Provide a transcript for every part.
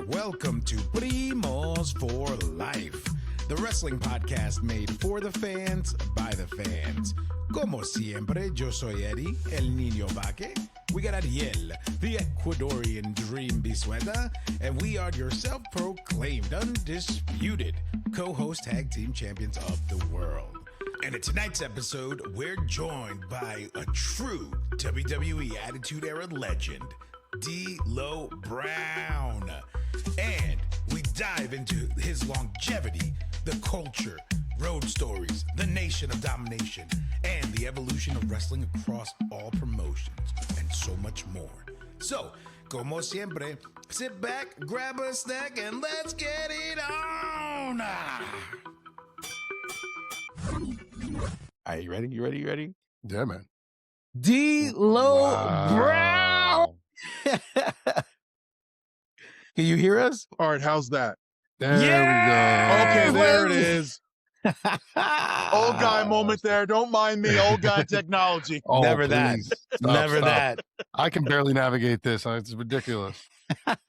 Welcome to Primos for Life, the wrestling podcast made for the fans, by the fans. Como siempre, yo soy Eddie, el niño vaque. We got Ariel, the Ecuadorian dream bisueta, and we are your self-proclaimed, undisputed co-host tag team champions of the world. And in tonight's episode, we're joined by a true WWE Attitude Era legend, D'Lo Brown. And we dive into his longevity, the culture, road stories, the Nation of Domination, and the evolution of wrestling across all promotions, and so much more. So, como siempre, sit back, grab a snack, and let's get it on! Are you ready? You ready? Yeah, man. D'Lo Brown! Can you hear us? All right, how's that? There we go. Okay, there it is. Old guy moment there. Don't mind me. Old guy technology. Oh, Never that. please. Never Stop. that. I can barely navigate this. It's ridiculous.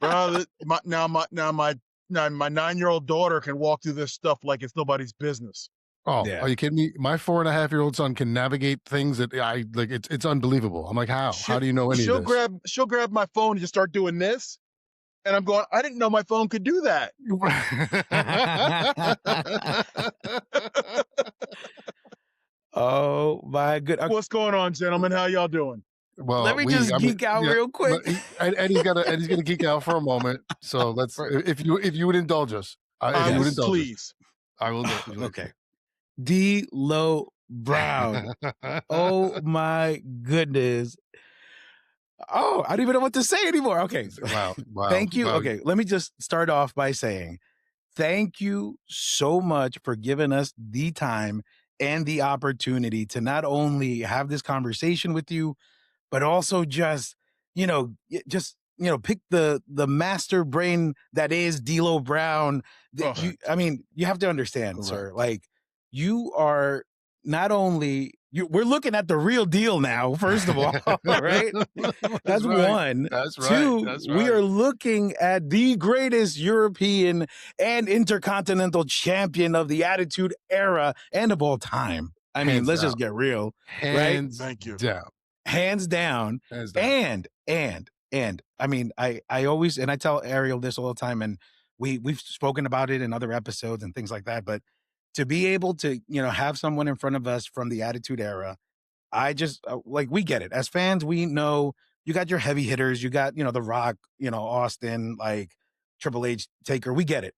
Bro, my 9-year-old daughter can walk through this stuff like it's nobody's business. Oh, Yeah. Are you kidding me? My 4.5-year-old son can navigate things that I like. It's unbelievable. I'm like, how? How do you know any of this? She'll grab my phone and just start doing this. And I'm going, I didn't know my phone could do that. Oh my goodness. What's going on, gentlemen? How y'all doing? Well, Let me just geek out real quick. Eddie's gonna geek out for a moment. So let's, if you would indulge us, Please. I will do it. Okay. D'Lo Brown. Oh my goodness. Oh, I don't even know what to say anymore. Okay. Wow. Thank you. Wow. Okay. Let me just start off by saying thank you so much for giving us the time and the opportunity to not only have this conversation with you, but also just pick the master brain that is D'Lo Brown. You have to understand, Correct. sir, like you are not only we're looking at the real deal now, first of all, right? That's right. one. That's right. Two, That's we right. are looking at the greatest European and intercontinental champion of the Attitude Era and of all time. I mean, Hands let's down. just get real. Hands Thank you. down. Hands down. Hands down. And I mean, I always, and I tell Ariel this all the time, and we've spoken about it in other episodes and things like that, but to be able to, have someone in front of us from the Attitude Era, I just we get it. As fans, we know you got your heavy hitters, you got, The Rock, Austin, like Triple H, Taker, we get it.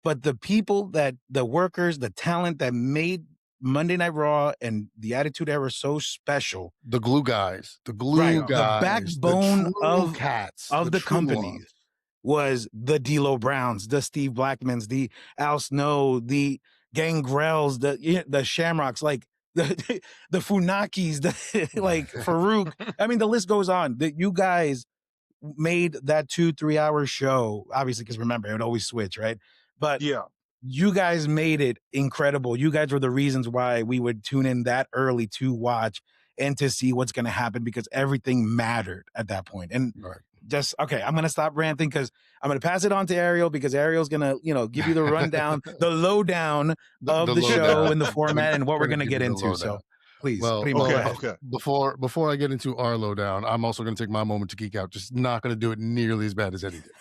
But the people the workers, the talent that made Monday Night Raw and the Attitude Era so special. The glue guys. The Right, guys. the backbone of cats. the true company ones. was the D'Lo Browns, the Steve Blackmans, the Al Snow, the Gangrels, the Shamrocks, like the Funakis, like Farouk. I mean, the list goes on. That you guys made that 2-3 hour show, obviously, because remember, it would always switch, right? But Yeah. you guys made it incredible. You guys were the reasons why we would tune in that early to watch and to see what's going to happen, because everything mattered at that point. And Right. just, okay, I'm going to stop ranting because I'm going to pass it on to Ariel, because Ariel's going to, give you the rundown, the lowdown of the show lowdown. and the format and what we're going to Give get you the into. So lowdown. please, Well, Primo, go ahead. Okay. Before I get into our lowdown, I'm also going to take my moment to geek out. Just not going to do it nearly as bad as Eddie did.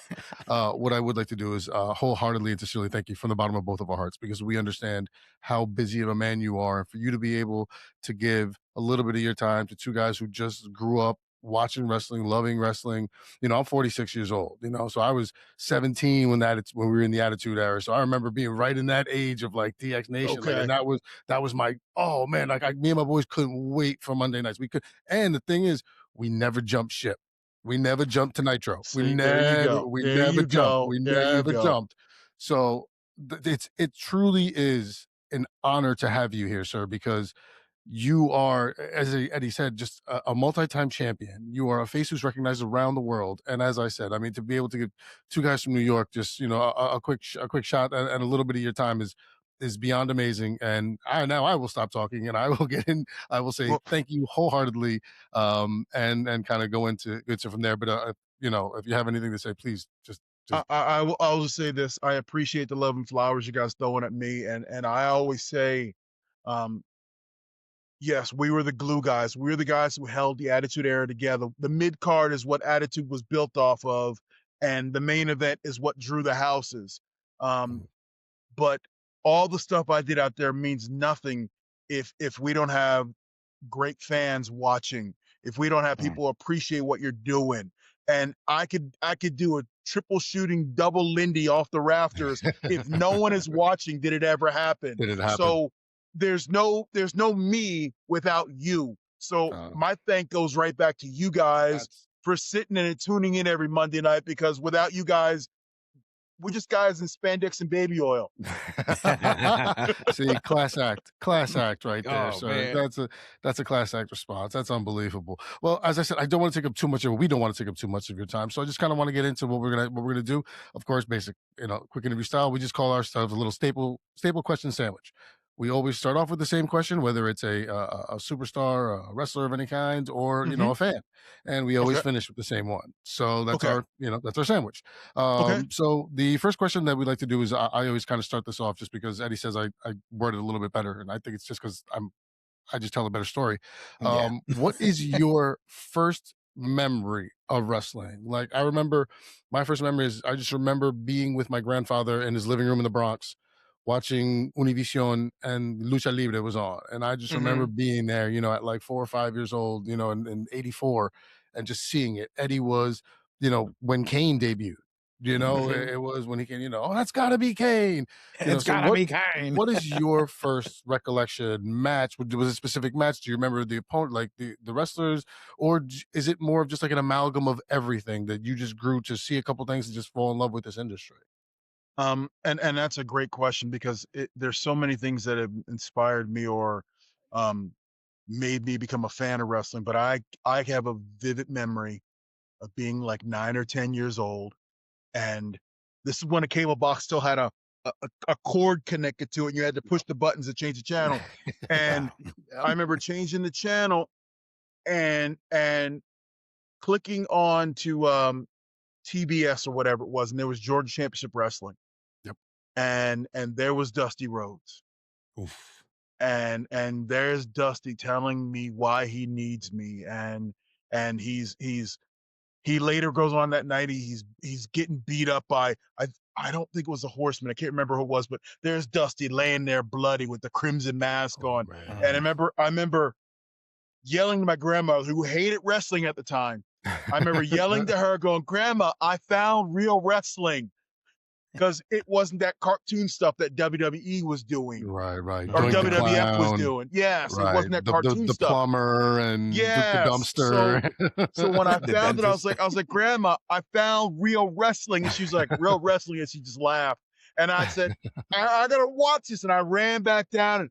What I would like to do is wholeheartedly and sincerely thank you from the bottom of both of our hearts, because we understand how busy of a man you are, and for you to be able to give a little bit of your time to two guys who just grew up watching wrestling, loving wrestling. I'm 46 years old, so I was 17 when we were in the Attitude Era. So I remember being right in that age of like DX Nation. Okay. And that was my, oh man, like me and my boys couldn't wait for Monday nights. We could, and the thing is, we never jumped ship. We never jumped to Nitro. See, We there you never go. We There you never go. jumped. So it truly is an honor to have you here, sir, because you are, as Eddie said, just a multi-time champion. You are a face who's recognized around the world. And as I said, I mean, to be able to give two guys from New York just, a quick shot and a little bit of your time is beyond amazing. And now I will stop talking and I will get in. I will say thank you wholeheartedly, and kind of go into from there. But if you have anything to say, please just I'll just say this. I appreciate the love and flowers you guys throwing at me. And I always say, yes, we were the glue guys. We were the guys who held the Attitude Era together. The mid card is what Attitude was built off of, and the main event is what drew the houses. But all the stuff I did out there means nothing if we don't have great fans watching, if we don't have people appreciate what you're doing. And I could do a triple shooting double Lindy off the rafters. If no one is watching, did it ever happen? Did it happen? So there's no me without you. So my thank goes right back to you guys for sitting in and tuning in every Monday night, because without you guys, we're just guys in spandex and baby oil. See, class act right there. Oh, So man. that's a class act response. That's unbelievable. Well, as I said, I don't want to take up too much of it. We don't want to take up too much of your time. So I just kind of want to get into what we're gonna do. Of course, basic, quick interview style. We just call ourselves a little staple question sandwich. We always start off with the same question, whether it's a superstar, a wrestler of any kind, or a fan, and we always finish with the same one. So that's our that's our sandwich. So the first question that we like to do is I always kind of start this off, just because Eddie says I word it a little bit better, and I think it's just because I just tell a better story. What is your first memory of wrestling? Like, I remember my first memory is I just remember being with my grandfather in his living room in the Bronx, watching Univision, and Lucha Libre was on. And I just remember being there, at like 4 or 5 years old, in 84, and just seeing it. Eddie was, when Kane debuted, it was when he came, oh, that's gotta be Kane. It's So gotta be Kane. what is your first recollection match? Was it a specific match? Do you remember the opponent, like the wrestlers, or is it more of just like an amalgam of everything that you just grew to see a couple things and just fall in love with this industry? And that's a great question, because there's so many things that have inspired me or made me become a fan of wrestling. But I have a vivid memory of being like 9 or 10 years old, and this is when a cable box still had a cord connected to it, and you had to push the buttons to change the channel. And I remember changing the channel and clicking on to TBS or whatever it was, and there was Georgia Championship Wrestling. Yep. And there was Dusty Rhodes. Oof. And there's Dusty telling me why he needs me, and he later goes on that night, he's getting beat up by I don't think it was a Horseman. I can't remember who it was, but there's Dusty laying there bloody with the crimson mask on. Man. And I remember yelling to my grandma, who hated wrestling at the time. I remember yelling to her, going, "Grandma, I found real wrestling," because it wasn't that cartoon stuff that WWE was doing. Right. Or Doink the WWF was Clown. doing. Yes, Right. it wasn't that cartoon the stuff. plumber and Yes. the dumpster. So when I The found it, I was dentist. like, "Grandma, I found real wrestling." And she was like, "Real wrestling?" And she just laughed. And I said, I gotta watch this. And I ran back down and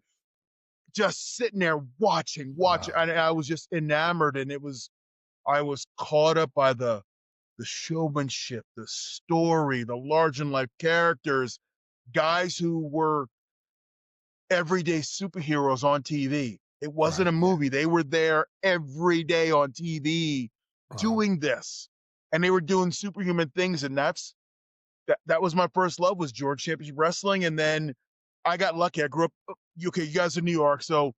just sitting there watching. Wow. And I was just enamored, and I was caught up by the showmanship, the story, the large in life characters, guys who were everyday superheroes on TV. It wasn't a movie. They were there every day on TV doing this, and they were doing superhuman things. And that was my first love, was George Championship Wrestling. And then I got lucky. I grew up, you guys are New York, so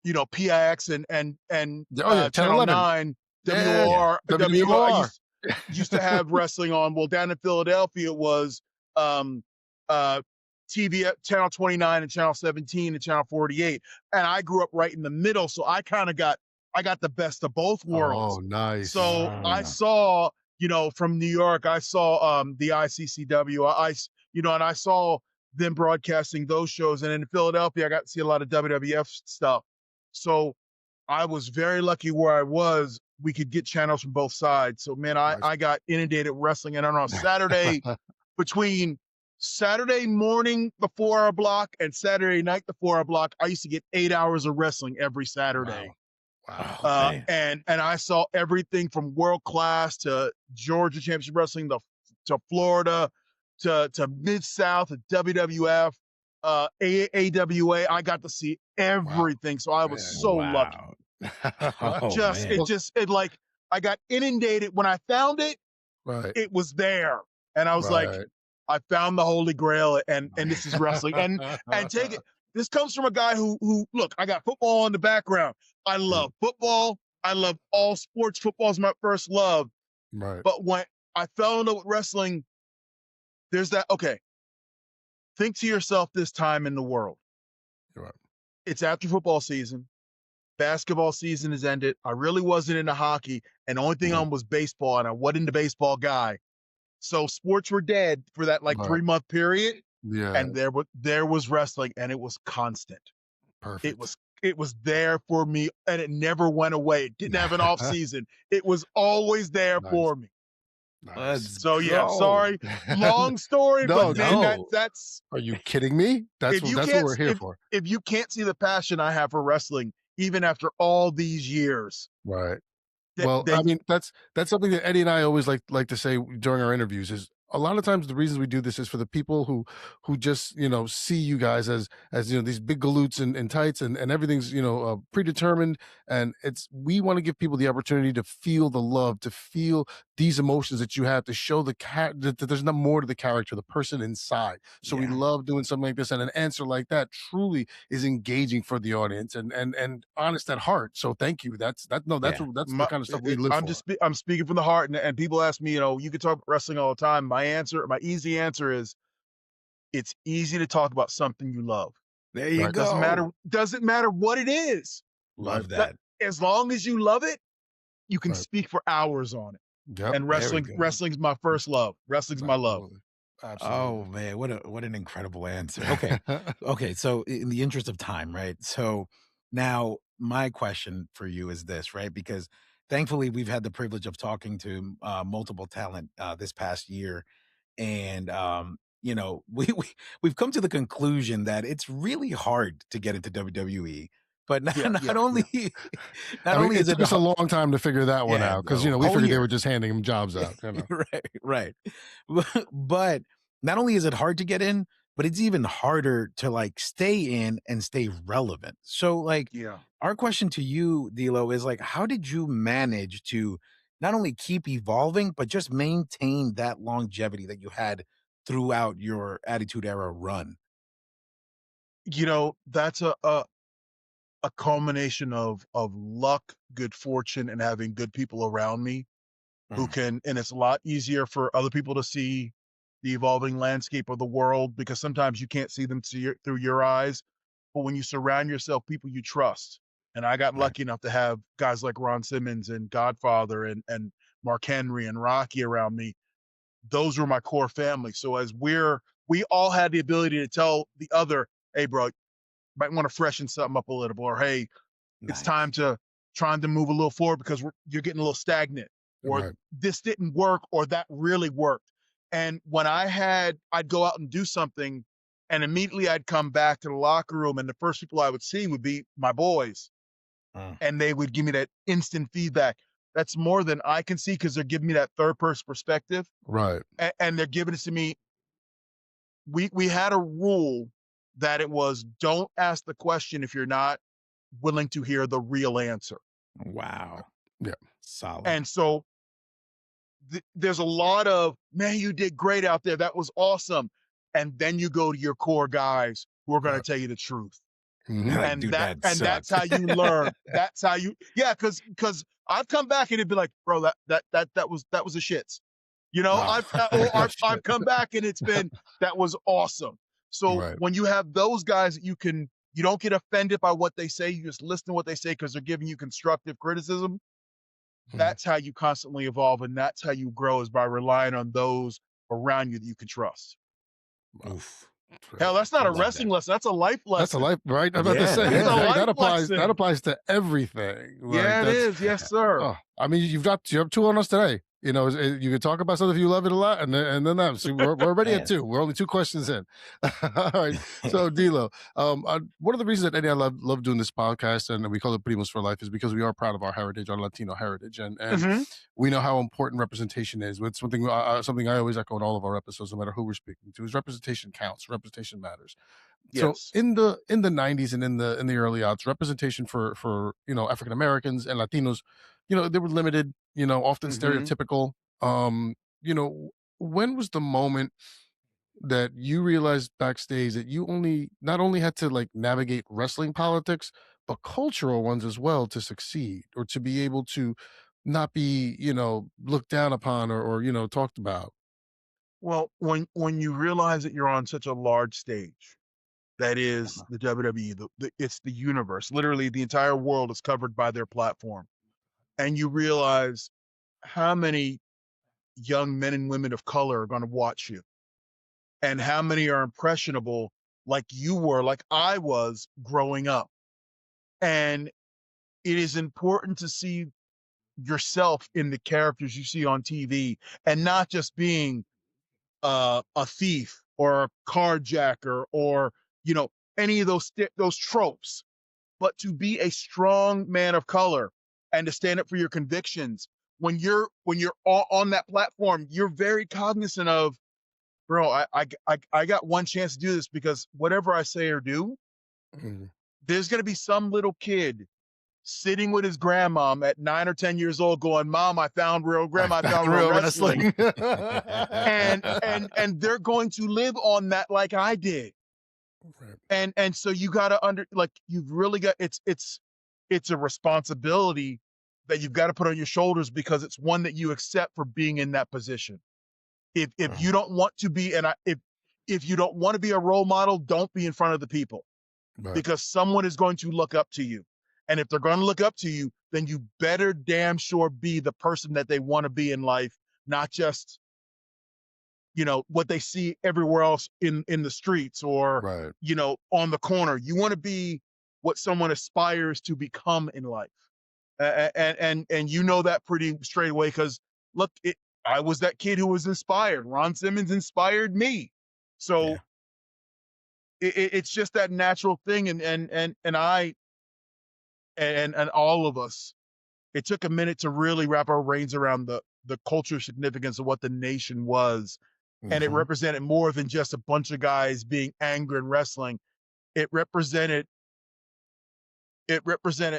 PIX and Channel 9, WOR. WOR. Used to have wrestling on. Well, down in Philadelphia, it was TV, Channel 29 and Channel 17 and Channel 48. And I grew up right in the middle, so I kind of got the best of both worlds. Oh, nice. So I saw, from New York, I saw the ICCW. And I saw them broadcasting those shows. And in Philadelphia, I got to see a lot of WWF stuff. So I was very lucky where I was. We could get channels from both sides. So, man, I got inundated with wrestling. And on Saturday, between Saturday morning, the 4-hour block, and Saturday night, the 4-hour block, I used to get 8 hours of wrestling every Saturday. Wow. And I saw everything from world class to Georgia Championship Wrestling to Florida to Mid-South to WWF, AWA. I got to see everything. So I was so lucky. I got inundated. When I found it, Right. it was there. And I was like, Right. I found the holy grail, and this is wrestling. And take it. This comes from a guy who look, I got football in the background. I love football. I love all sports. Football is my first love. Right. But when I fell in love with wrestling, there's that. Okay, think to yourself this time in the world. Right. It's after football season. Basketball season has ended. I really wasn't into hockey, and the only thing on was baseball, and I wasn't a baseball guy. So sports were dead for that like Right. 3-month period, Yeah. and there was wrestling, and it was constant. Perfect. It was there for me, and it never went away. It didn't have an off season. It was always there Nice. for me. Nice. Let's So yeah, go. sorry, long story, No, but man, no. that's Are you kidding me? That's if you what can't we're here for. if you can't see the passion I have for wrestling, even after all these years, Right. that Well, I that mean, that's something that Eddie and I always like to say during our interviews is a lot of times the reasons we do this is for the people who just, see you guys as these big galoots and tights and everything's, predetermined. And we want to give people the opportunity to feel the love, to feel these emotions that you have, to show that there's not more to the character, the person inside. So we Yeah. love doing something like this. And an answer like that truly is engaging for the audience and honest at heart. So thank you. That's Yeah. the kind of stuff we live for. I'm speaking from the heart, and people ask me, you can talk about wrestling all the time. My easy answer is, it's easy to talk about something you love. There you Right. go. Doesn't matter what it is. Love That- that. As long as you love it, you can Right. speak for hours on it. Yep. And There we go. wrestling's my first love. Wrestling's my love. Absolutely. Oh Absolutely. man, what an incredible answer. Okay. Okay, so in the interest of time, right? So now my question for you is this, right? Because thankfully we've had the privilege of talking to multiple talent this past year, and we've come to the conclusion that it's really hard to get into WWE. But Yeah, not yeah, only not I mean, only it is it took us a long time to figure that one yeah, out because a we whole figured they year. were just handing him jobs out. Right. But not only is it hard to get in, but it's even harder to like stay in and stay relevant. So like yeah. our question to you, D'Lo, is like, how did you manage to not only keep evolving, but just maintain that longevity that you had throughout your Attitude Era run? That's a culmination of luck, good fortune, and having good people around me who Mm, can. And it's a lot easier for other people to see the evolving landscape of the world, because sometimes you can't see them through your eyes. But when you surround yourself people you trust, and I got right. lucky enough to have guys like Ron Simmons and Godfather and Mark Henry and Rocky around me, those were my core family. So as we all had the ability to tell the other, hey bro, might want to freshen something up a little, or hey, it's time Nice. to trying to move a little forward because you're getting a little stagnant, or Right. this didn't work, or that really worked. And when I'd go out and do something, and immediately I'd come back to the locker room, and the first people I would see would be my boys, Mm, and they would give me that instant feedback. That's more than I can see, because they're giving me that third person perspective, Right. and they're giving it to me. We had a rule that it was, don't ask the question if you're not willing to hear the real answer. wow. Yeah. Solid. And so there's a lot of, man, you did great out there. That was awesome. And then you go to your core guys who are going to Right. tell you the truth. Mhm. Like, And dude, that that's sucked. how you learn. That's how you, yeah, because I've come back and it'd be like, bro, that was a shits. Ah. I've Shit. come back and it's been, that was awesome. So Right. when you have those guys that you don't get offended by what they say, you just listen to what they say because they're giving you constructive criticism. Mhm. That's how you constantly evolve, and that's how you grow, is by relying on those around you that you can trust. Wow. Oof. Right. Hell, that's not a Love wrestling that. lesson. That's a life That's a lesson. life, right? I'm about to Yeah, say it That's a is. life that lesson. applies to everything. Like Yeah, it that's is. Yes, sir. oh, I mean, you have two on us today. You can talk about something if you love it a lot, and then that. So we're already at Man. two. We're only two questions in. All right. So D'Lo, one of the reasons that Eddie and I love doing this podcast, and we call it Primos for Life, is because we are proud of our heritage, our Latino heritage, and Mhm. we know how important representation is. It's something I always echo in all of our episodes, no matter who we're speaking to, is representation counts. Representation matters. So Yes. in the 90s and in the early aughts, representation for African Americans and Latinos, they were limited, often Mhm. stereotypical. Um, when was the moment that you realized backstage that you not only had to like navigate wrestling politics, but cultural ones as well to succeed or to be able to not be, looked down upon or talked about? Well, when you realize that you're on such a large stage, that is the WWE, it's the universe. Literally, the entire world is covered by their platform, and you realize how many young men and women of color are going to watch you, and how many are impressionable, like you were, like I was growing up. And it is important to see yourself in the characters you see on TV, and not just being a thief or a carjacker or any of those tropes, but to be a strong man of color and to stand up for your convictions. When you're on that platform, you're very cognizant of, bro, I got one chance to do this, because whatever I say or do, Mhm. there's going to be some little kid sitting with his grandma at 9 or 10 years old going, Mom, I found real wrestling. And they're going to live on that like I did. Right. And so you got to you've really got, it's a responsibility that you've got to put on your shoulders, because it's one that you accept for being in that position. If you don't want to be, if you don't want to be a role model, don't be in front of the people, Right. because someone is going to look up to you. And if they're going to look up to you, then you better damn sure be the person that they want to be in life, not just what they see everywhere else in the streets, or Right. on the corner. You want to be what someone aspires to become in life. And that pretty straight away, because look, I was that kid who was inspired. Ron Simmons inspired me. So Yeah. it's just that natural thing. And I and all of us, it took a minute to really wrap our brains around the cultural significance of what the Nation was. And it Mhm. represented more than just a bunch of guys being angry and wrestling. It represented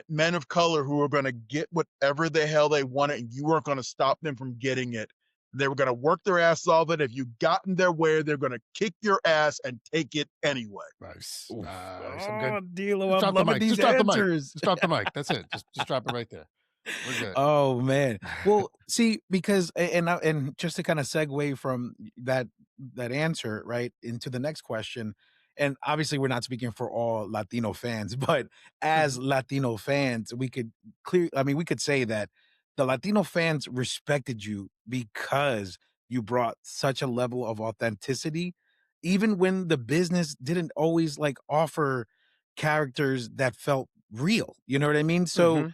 men of color who were going to get whatever the hell they wanted, and you weren't going to stop them from getting it. They were going to work their ass off it. If you got in their way, they're going to kick your ass and take it anyway. Nice. Oof. Nice. I'm good. Oh, D'Lo, Just I'm drop the loving mic. these Just drop the mic. answers. Just drop the mic. That's it. Just drop it right there. We're good. Oh man. Well, see, because and just to kind of segue from that answer right into the next question, and obviously we're not speaking for all Latino fans, but as Mhm. Latino fans, we could say that the Latino fans respected you because you brought such a level of authenticity, even when the business didn't always like offer characters that felt real. You know what I mean? So Mhm.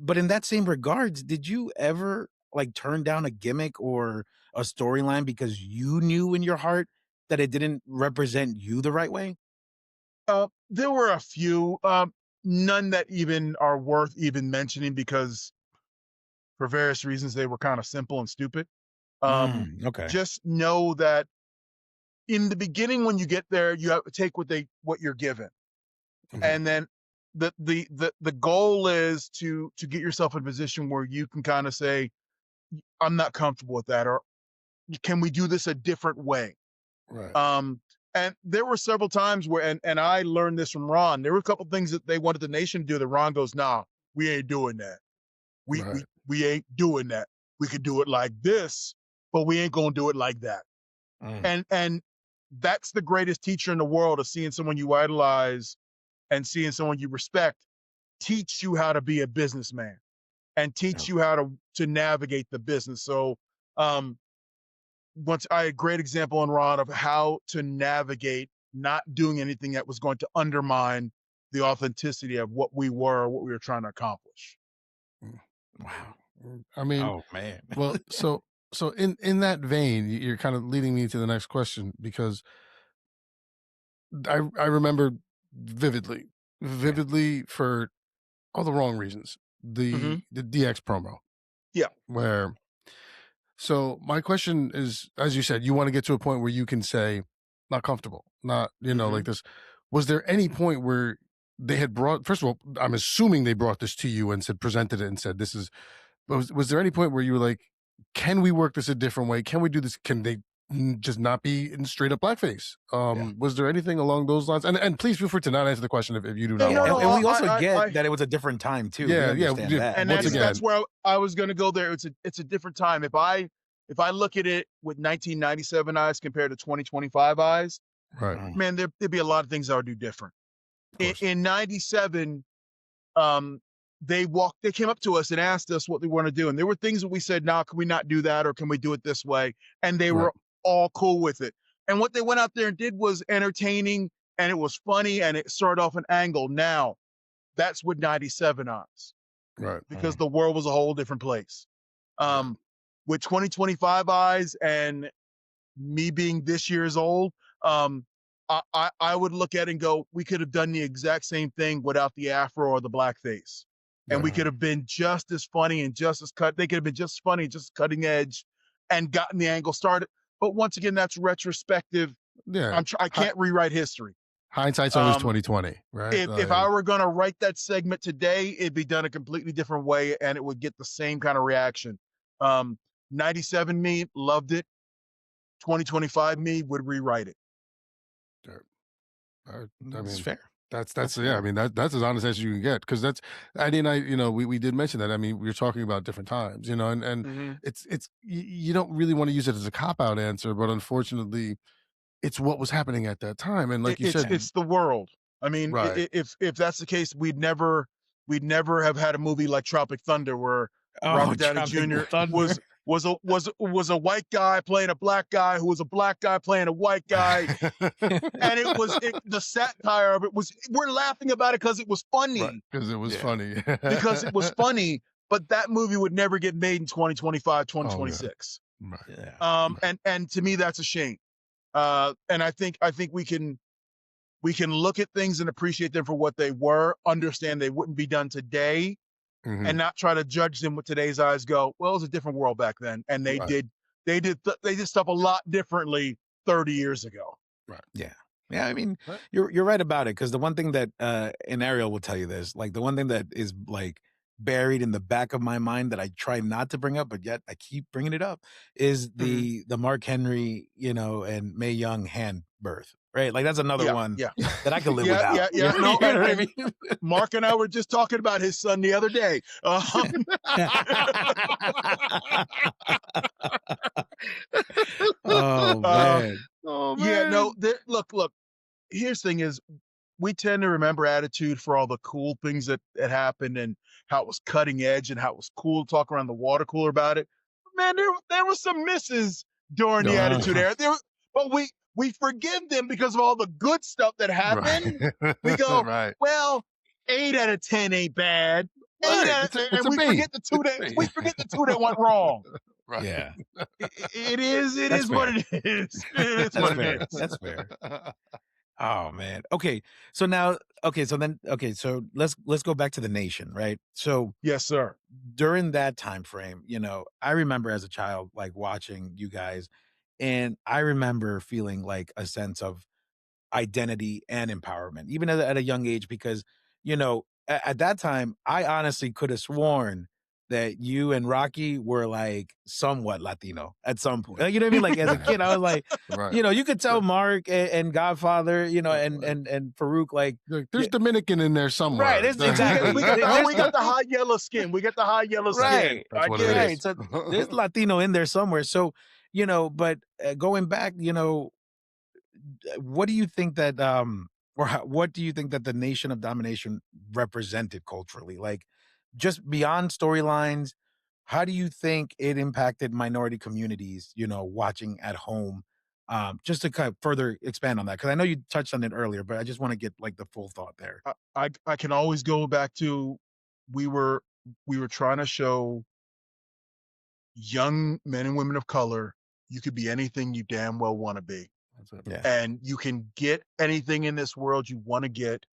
but in that same regards, did you ever like turn down a gimmick or a storyline because you knew in your heart that it didn't represent you the right way? There were a few, none that even are worth even mentioning, because for various reasons they were kind of simple and stupid. Okay. Just know that in the beginning, when you get there, you have to take what you're given. Mhm. And then the goal is to get yourself in a position where you can kind of say, I'm not comfortable with that, or can we do this a different way? Right. Um, and there were several times where, and I learned this from Ron. There were a couple things that they wanted the Nation to do that Ron goes, "Nah, we ain't doing that. We we Right. we ain't doing that. We could do it like this, but we ain't gonna do it like that." Mm, And that's the greatest teacher in the world, of seeing someone you idolize and seeing someone you respect teach you how to be a businessman, and yeah. teach you how to navigate the business. So um once I a great example in Ron of how to navigate not doing anything that was going to undermine the authenticity of what we were, what we were trying to accomplish. Mm. Wow. I mean, Oh man. well, so in that vein, you're kind of leading me to the next question because I remember vividly, Yeah. vividly for all the wrong reasons. Hmm. The DX promo Yeah. where so my question is, as you said, you want to get to a point where you can say, not comfortable, not, like Hmm. this. Was there any point where they had brought, first of all, I'm assuming they brought this to you and said, presented it and said, this is, was there any point where you were like, can we work this a different way? Can we do this? Can they just not be in straight up blackface? Was there anything along those lines? And please feel free to not answer the question if you do not no, want no, to. And we also I- get that it was a different time too. We Yeah, understand that. and once that's again, where I was going to go there. It's a different time. If I look at it with 1997 eyes compared to 2025 eyes, right. man, there'd be a lot of things I would do different. In 97, they came up to us and asked us what they want to do. And there were things that we said, no, can we not do that? Or can we do it this way? And they were all cool with it. And what they went out there and did was entertaining, and it was funny, and it started off an angle. Now, that's with 97 eyes. Right. Because the world was a whole different place. With 2025 eyes and me being this year's old, I would look at it and go, we could have done the exact same thing without the afro or the blackface. And we could have been just as funny and just as they could have been just funny, just cutting edge and gotten the angle started. But once again, that's retrospective. Yeah. I can't rewrite history. Hindsight's always 2020, right? If I were going to write that segment today, it'd be done a completely different way and it would get the same kind of reaction. 97 me loved it. 2025 me would rewrite it. I That's mean, fair. That's yeah. I mean, that's as honest as you can get, because that's Eddie and I. We did mention that. I mean, we were talking about different times, and it's you don't really want to use it as a cop out answer, but unfortunately, it's what was happening at that time. And like you said, it's the world. I mean, if that's the case, we'd never have had a movie like Tropic Thunder where Robert Downey Jr. was a white guy playing a black guy who was a black guy playing a white guy. And the satire of it was, we're laughing about it because it was funny. Because it was funny. Because it was funny, but that movie would never get made in 2025, 2026. And to me, that's a shame. And I think we can look at things and appreciate them for what they were, understand they wouldn't be done today, and not try to judge them with today's eyes. Go, well, it was a different world back then, and they did stuff a lot differently 30 years ago. Right. Yeah. Yeah. I mean, you're right about it, because the one thing that and Ariel will tell you this, like the one thing that is like buried in the back of my mind that I try not to bring up, but yet I keep bringing it up, is the Mark Henry, and Mae Young hand birth. Right, like that's another one that I could live without. Yeah. No, I mean? Mark and I were just talking about his son the other day. Oh man. Yeah, no. Look. Here's the thing: is we tend to remember Attitude for all the cool things that happened and how it was cutting edge and how it was cool to talk around the water cooler about it. Man, there was some misses during the Attitude era. But we forgive them because of all the good stuff that happened. Right. We go, well, 8 out of 10 ain't bad. And we forget the two that went wrong. Right. Yeah. It is what it is. It's what it is. That's fair. Oh man. Okay. So let's go back to the Nation, right? So yes, sir. During that time frame, I remember as a child like watching you guys, and I remember feeling like a sense of identity and empowerment, even at a young age, because, at that time, I honestly could have sworn that you and Rocky were like somewhat Latino at some point. You know what I mean? Like as a kid, I was like, you could tell Mark and Godfather, and Farouk, like there's Dominican in there somewhere. Right. Exactly. we got the high yellow skin. We got the high yellow skin. That's what it is. So there's Latino in there somewhere. So, but going back, what do you think that what do you think that the Nation of Domination represented culturally? Like, just beyond storylines, how do you think it impacted minority communities, watching at home? Just to kind of further expand on that, because I know you touched on it earlier, but I just want to get like the full thought there. I can always go back to we were trying to show young men and women of color you could be anything you damn well want to be. And you can get anything in this world you want to get.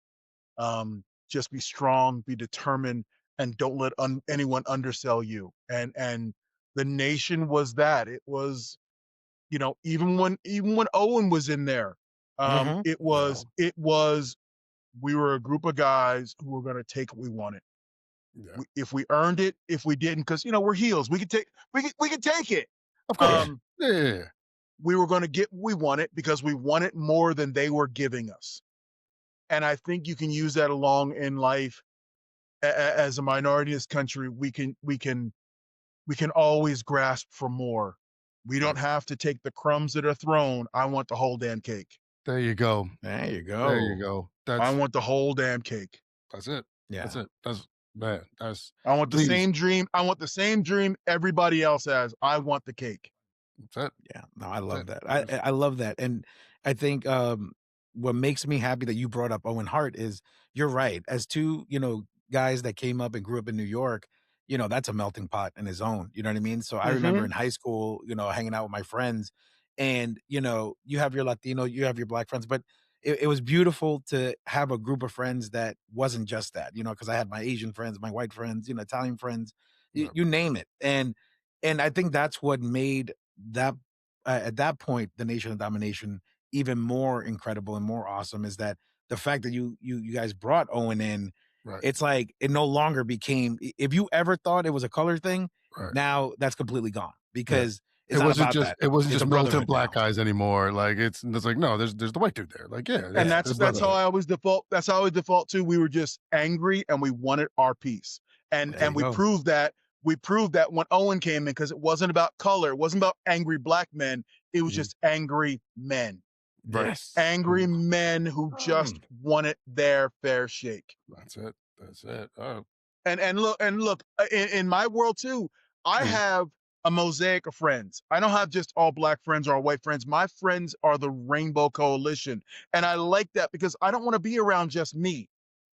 Just be strong, be determined, and don't let anyone undersell you. And the Nation was that. It was, even when Owen was in there, it was we were a group of guys who were going to take what we wanted. Yeah. If we earned it, if we didn't, because we're heels, we could take it. Of course. Um, Yeah. we were going to get we want it because we want it more than they were giving us, and I think you can use that along in life. As a minority in this country, we can always grasp for more. We don't have to take the crumbs that are thrown. I want the whole damn cake. There you go. There you go. There you go. I want the whole damn cake. That's it. Yeah. That's it. That's man. That's I want the please. same dream. I want the same dream everybody else has. I want the cake. That's it. Yeah. No, I love That's that. I love that. And I think what makes me happy that you brought up Owen Hart is you're right. As two, guys that came up and grew up in New York, that's a melting pot in his own. You know what I mean? So I remember in high school, hanging out with my friends, and you have your Latino, you have your Black friends, but it was beautiful to have a group of friends that wasn't just that, because I had my Asian friends, my white friends, Italian friends, Yep. you name it. And I think that's what made that at that point the Nation of Domination even more incredible and more awesome, is that the fact that you guys brought Owen in, Right. it's like it no longer became, if you ever thought it was a color thing, Right. now that's completely gone, because It wasn't just It's a militant brotherhood black now. guys anymore. Like it's like no, there's the white dude there. Like yeah, And there's that's how brotherhood. I always default. That's how I always default to. We were just angry and we wanted our piece. And There you we go. proved that. We proved that when Owen came in, because it wasn't about color. It wasn't about angry black men. It was just angry men. Right. Yes. Angry men who just wanted their fair shake. That's it. That's it. Oh. And look, in my world too, I have a mosaic of friends. I don't have just all black friends or all white friends. My friends are the Rainbow Coalition. And I like that because I don't want to be around just me.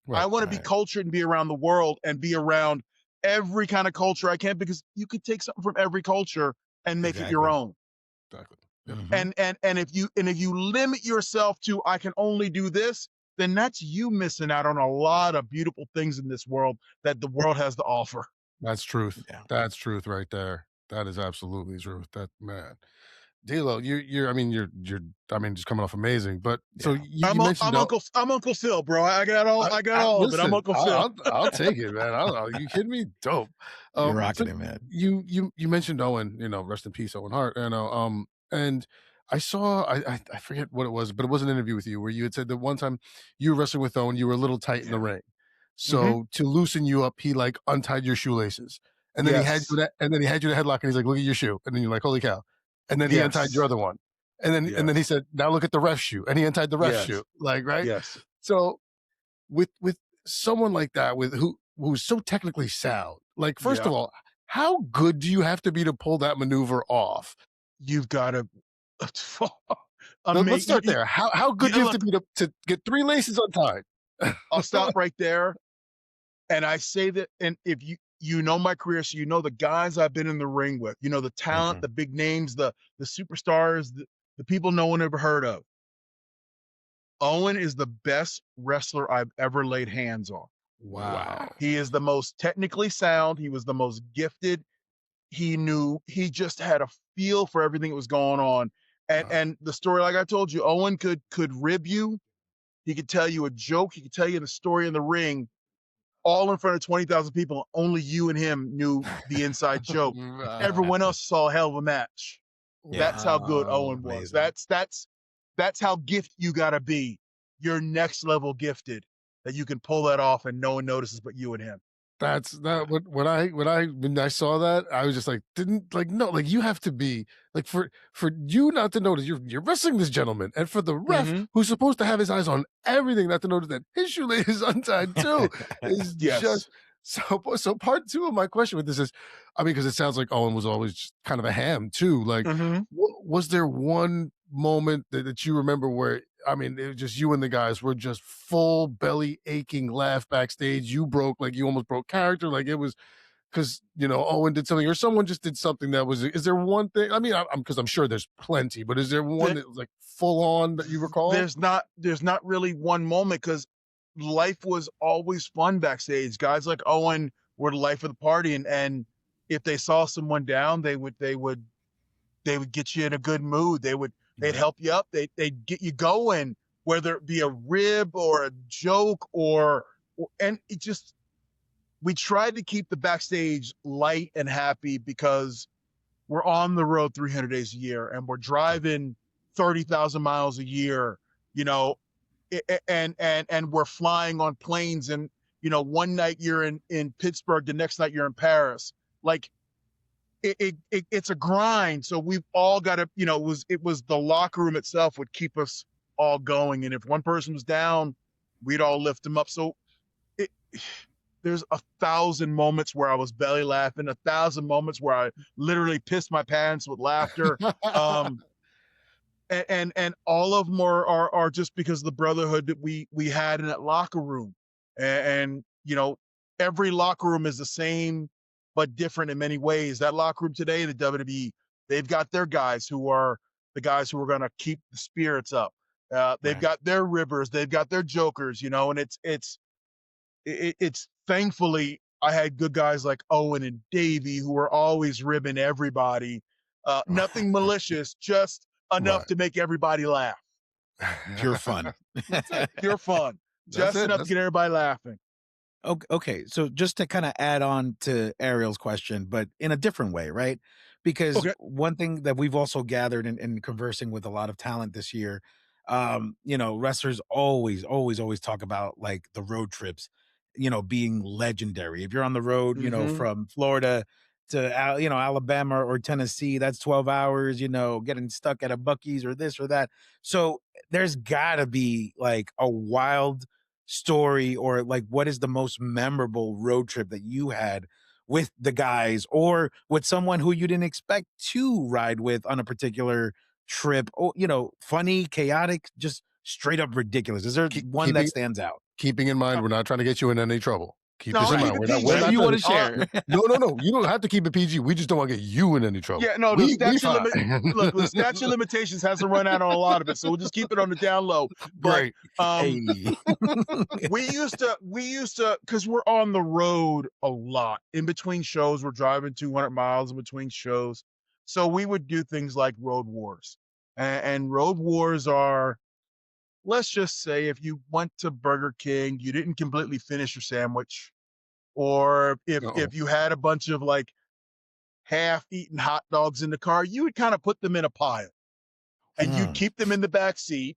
Right. I want to be cultured and be around the world and be around every kind of culture I can, because you could take something from every culture and make it your own. Exactly. And if you limit yourself to I can only do this, then that's you missing out on a lot of beautiful things in this world that the world has to offer. That's truth. Yeah. That's truth right there. That is absolutely truth. That man. D'Lo, you're just coming off amazing. But so you mentioned I'm Uncle Phil, bro. I got all of it. I'm Uncle Phil. I'll take it, man. Are you kidding me? Dope. You're rocking it, man. You mentioned Owen, rest in peace, Owen Hart. And I saw I forget what it was, but it was an interview with you where you had said that one time you were wrestling with Owen, you were a little tight in the ring. So to loosen you up, he like untied your shoelaces. And then he had you to headlock, and he's like, look at your shoe. And then you're like, holy cow. And then he untied your other one. And then he said, now look at the ref shoe. And he untied the ref shoe. Like, right? Yes. So with someone like that, who's so technically sound, like, first of all, how good do you have to be to pull that maneuver off? You've got to let's start there. How good do you have to be to get three laces untied? I'll stop right there. And I say that, and if you know my career, so you know the guys I've been in the ring with, the talent, the big names, the superstars, the people no one ever heard of. Owen is the best wrestler I've ever laid hands on. Wow. He is the most technically sound. He was the most gifted. He just had a feel for everything that was going on. And the story, like I told you, Owen could rib you. He could tell you a joke. He could tell you the story in the ring, all in front of 20,000 people. Only you and him knew the inside joke. Everyone else saw a hell of a match. That's how good Owen was. That's how gifted you gotta be. You're next level gifted that you can pull that off and no one notices but you and him. When I saw that, I was just like, you have to be like, for you not to notice you're wrestling this gentleman, and for the ref who's supposed to have his eyes on everything not to notice that his shoelace is untied too is just so part two of my question with this is, because it sounds like Owen was always just kind of a ham too. Like, was there one moment that you remember where, it was just you and the guys were just full belly aching laugh backstage? You almost broke character. Like it was because, Owen did something or someone just did something that was, is there one thing? Because I'm sure there's plenty, but is there one that was like full on that you recall? There's not really one moment, because life was always fun backstage. Guys like Owen were the life of the party. And if they saw someone down, they would get you in a good mood. They'd help you up. They'd get you going, whether it be a rib or a joke and it just, we tried to keep the backstage light and happy because we're on the road 300 days a year and we're driving 30,000 miles a year, you know, and we're flying on planes, and one night you're in Pittsburgh, the next night you're in Paris. Like it's a grind. So we've all got to, it was the locker room itself would keep us all going, and if one person was down, we'd all lift them up. So there's 1,000 moments where I was belly laughing, 1,000 moments where I literally pissed my pants with laughter. And all of them are just because of the brotherhood that we had in that locker room. And every locker room is the same but different in many ways. That locker room today, the WWE, they've got their guys who are the guys who are going to keep the spirits up. They've got their ribbers, they've got their jokers, and it's thankfully I had good guys like Owen and Davey who were always ribbing everybody. Nothing malicious, just enough to make everybody laugh. Pure fun. Pure fun. Just enough to get everybody laughing. Okay, so just to kind of add on to Ariel's question, but in a different way, right? Because one thing that we've also gathered in conversing with a lot of talent this year, wrestlers always talk about like the road trips, being legendary. If you're on the road, from Florida to Alabama or Tennessee, that's 12 hours, getting stuck at a Buc-ee's or this or that. So there's gotta be like a wild story, or like what is the most memorable road trip that you had with the guys or with someone who you didn't expect to ride with on a particular trip? Or funny, chaotic, just straight up ridiculous. Is there one that stands out? Keeping in mind, we're not trying to get you in any trouble. Keep this in mind. Whatever you want to share. No. You don't have to keep it PG. We just don't want to get you in any trouble. Yeah, no, the statute of limitations hasn't run out on a lot of it, so we'll just keep it on the down low. But, we used to, because we're on the road a lot. In between shows, we're driving 200 miles in between shows. So we would do things like road wars. And road wars are, let's just say if you went to Burger King, you didn't completely finish your sandwich, or if you had a bunch of like half-eaten hot dogs in the car, you would kind of put them in a pile and you'd keep them in the back seat.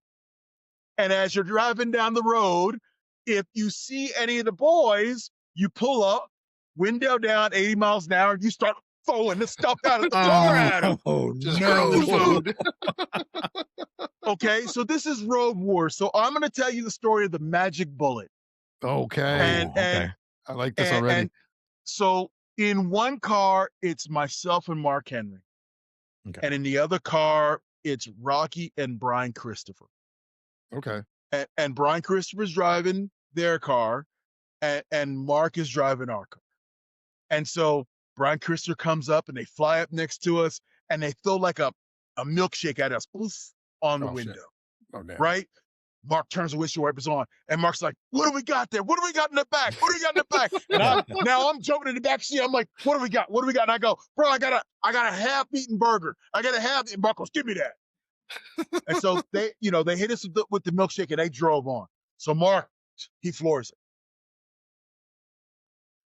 And as you're driving down the road, if you see any of the boys, you pull up, window down, 80 miles an hour, and you start throwing the stuff out of the car at them. Just food. Okay, so this is Road War. So I'm going to tell you the story of the Magic Bullet. Okay. And I like this already. And so in one car, it's myself and Mark Henry. Okay. And in the other car, it's Rocky and Brian Christopher. Okay. And Brian Christopher's driving their car, and Mark is driving our car. And so Brian Christopher comes up, and they fly up next to us, and they throw like a milkshake at us. Oof. On the window, right? Mark turns the windshield wipers on, and Mark's like, "What do we got there? What do we got in the back? What do we got in the back?" And now I'm jumping in the back seat. I'm like, "What do we got? What do we got?" And I go, "Bro, I got a half-eaten burger. I got a half." And Mark goes, "Give me that." And so they hit us with the milkshake, and they drove on. So Mark, he floors it,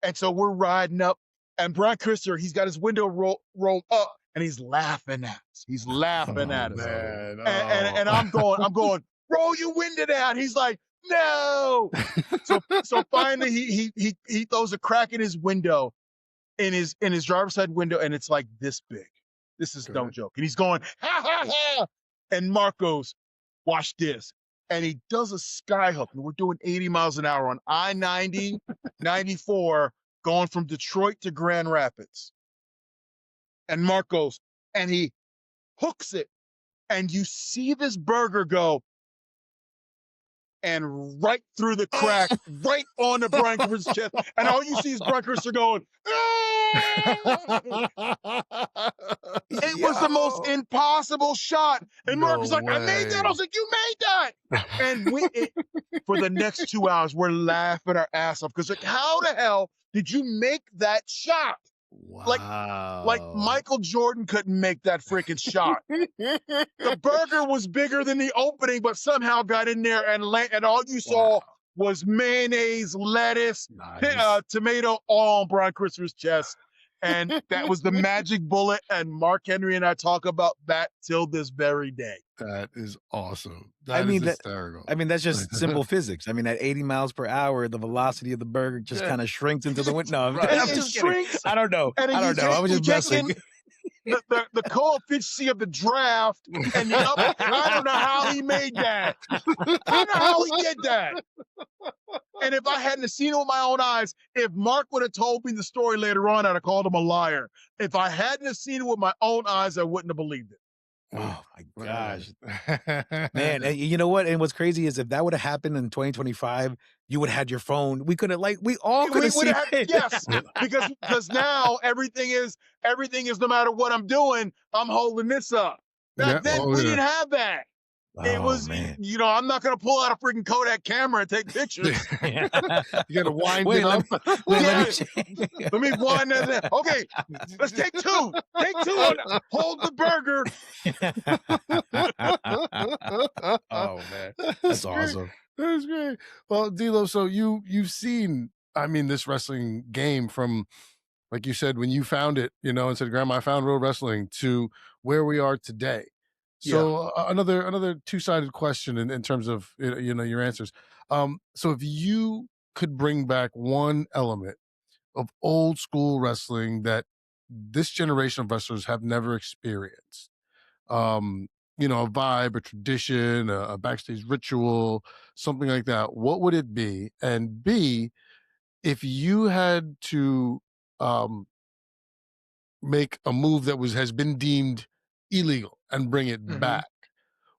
and so we're riding up, and Brian Christopher, he's got his window rolled up. And he's laughing at us. He's laughing at us. Man. And I'm going, roll your window down. He's like, no. So finally he throws a crack in his window, in his driver's side window, and it's like this big. This is no joke. And he's going, ha ha ha. And Mark goes, watch this. And he does a sky hook. And we're doing 80 miles an hour on I-90, 94, going from Detroit to Grand Rapids. And Mark goes, and he hooks it, and you see this burger go, and right through the crack, right on the Brian Christopher's chest, and all you see is Brian Christopher going, it was the most impossible shot. And Mark was like, I made that. I was like, you made that. And for the next 2 hours, we're laughing our ass off, because like, how the hell did you make that shot? Wow. Like Michael Jordan couldn't make that freaking shot. The burger was bigger than the opening, but somehow got in there and all you saw was mayonnaise, lettuce, Nice. tomato all on Brian Christopher's chest. And that was the magic bullet. And Mark Henry and I talk about that till this very day. That is awesome. I That is mean that. hysterical. I mean, that's just simple physics. I mean, at 80 miles per hour, the velocity of the burger just Yeah. kind of shrinks into the window. No, Right. I'm It just kidding. shrinks. I don't know. And I don't know. I was you just take in messing. the coefficient of the draft, and I don't know how he made that. I don't know how he did that. And if I hadn't seen it with my own eyes, if Mark would have told me the story later on, I'd have called him a liar. If I hadn't seen it with my own eyes, I wouldn't have believed it. Oh my gosh, man! And you know what? And what's crazy is if that would have happened in 2025, you would have had your phone. We could have, like, we all could have would seen have, it. yes, because now everything is no matter what I'm doing, I'm holding this up. Back then we didn't have that. It was, man. you know, I'm not gonna pull out a freaking Kodak camera and take pictures. You gotta wind Wait, it up. Let me wind that in. Okay, let's take two. Take two on it. Hold the burger. Oh man, that's awesome. That's great. Well, D'Lo, so you've seen, I mean, this wrestling game from, like you said, when you found it, you know, and said, "Grandma, I found real wrestling," to where we are today. So another two-sided question in terms of, you know, your answers. So if you could bring back one element of old school wrestling that this generation of wrestlers have never experienced, you know, a vibe, a tradition, a backstage ritual, something like that, what would it be? And B, if you had to make a move that has been deemed illegal and bring it back,